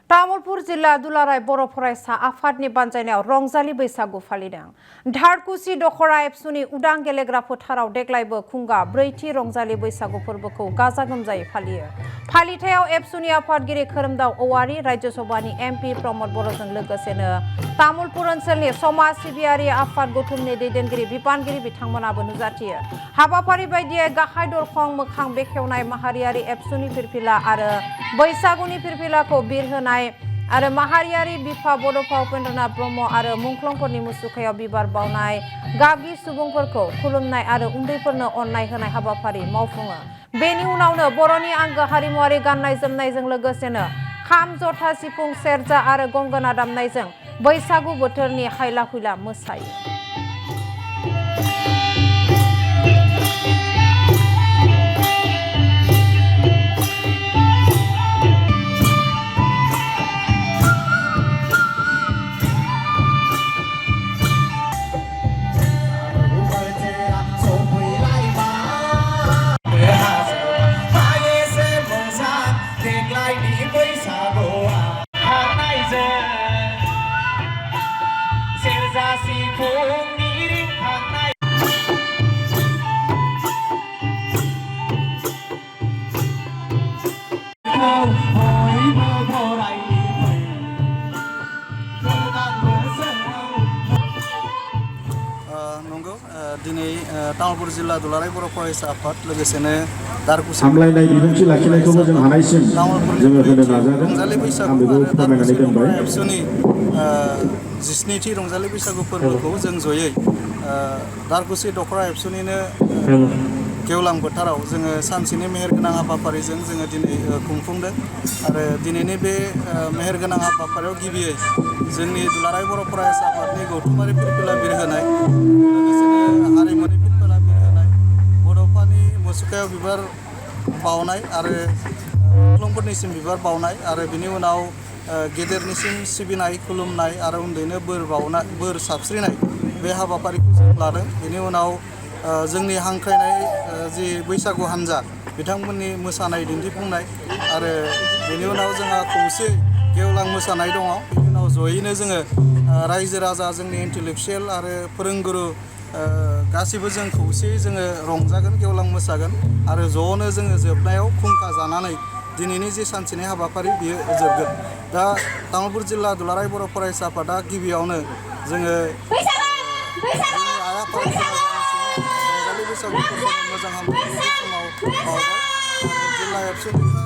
तामुलपुर जिल्ला दुलाराय बर' फरायसा आफादनि बानजायनायाव रंजालि बैसागु फालिदों। धारकुसि दख'रा एबसुनि उदां गेलेग्रा फोथाराव देग्लायबो खुंगा ब्रैथि रंजालि बैसागु फोरबोखौ गाजा गोमजायै फालियो। फालिथायाव एबसुनि आफादगिरि खोरोमदाव औवारी, राज्य सभानि एमपि प्रमद बर'जों लोगोसेनो तामुलपुर ओनसोलनि समाज सिबियारि आफाद गौथुमनि दैदेनगिरि बिबानगिरि बिथांमोनाबो नुजाथियो। हाबाफारि बायदियै गाहाय दरखं मोखां बेखेवनाय, माहारियारि एबसुनि फिरफिला आरो बैसागुनि फिरफिलाखौ बिरहोनाय आरो माहारियारि बिफा बड'फा उपेन्द्रनाथ ब्रह्म आरो मुंख्लंफोरनि मुसुखायाव बिबार बावनाय, गागि सुबुंफोरखौ खुलुमनाय आरो उन्दैफोरनो अननाय होनाय हाबाफारि मावफुङो। बेनि उनावनो बर'नि आंगो हारिमुआरि गाननाय जोमनायजों लोगोसेनो खाम, जथा, सिफुं, सेरजा आरो गंगोना दामनायजों बैसागु बोथोरनि हायला हुइला मोसायो। नंगौ दिनै तामुलपुर जिल्ला दुलाराय बर' फरायसा आफाद लोगोसेनो दारकुसि सामलायनाय बिबुंथि लाखिनायखौबो जों हानायसिम जोङो होनो नाजागोन। रंजालि बैसागु आरो दारकुसि दख'रा एबसुनि 17थि रंजालि बैसागु फोरबोखौ जों जयै दारकुसि दख'रा एबसुनिनो गेवलां फोथाराव जोङो सानसेनि मेहेरगोनां हाबाफारिजों जोङो दिनै खुंफुंदों आरो दिनैनि बे मेहेरगोनां हाबाफारियाव गिबियै जोंनि दुलाराय बर' फरायसा आफादनि गौथुमारि फिरफिला बिरहोनाय, लोगोसेनो हारिमुनि फिरफिला बिरहोनाय, बड'फानि मुसुखायाव बिबार बावनाय आरो मुंख्लंफोरनिसिम बिबार बावनाय आरो बिनि उनाव गेदेरनिसिम सिबिनाय, खुलुमनाय आरो उन्दैनो बोर साबस्रिनाय बे हाबाफारिखौ जों लादों। बेनि उनाव जोंनि हांख्रायनाय जि बैसागु हान्जा बिथांमोननि मोसानाय दिन्थिफुंनाय आरो बेनि उनाव जोंहा खौसे गेवलां मोसानाय दङ। बेनि उनाव जयैनो जोङो रायजो राजा, जोंनि इन्टेलेक्सुयेल आरो फोरोंगुरु गासिबो जों खौसेयै जोङो रंजागोन, गेवलां मोसागोन आरो ज'नो जोङो जोबनायाव खुंखा जानानै दिनैनि जे सानसेनि हाबाफारि बियो जोबगोन। दा तामुलपुर जिल्ला दुलाराय बर' फरायसा आफादा गिबियावनो जोङो आइ आफा रंजालि बैसागु फोरबोनि मोजां हामलायनायखौ बे समाव बावबाय। जिल्ला एबसुनिफ्राय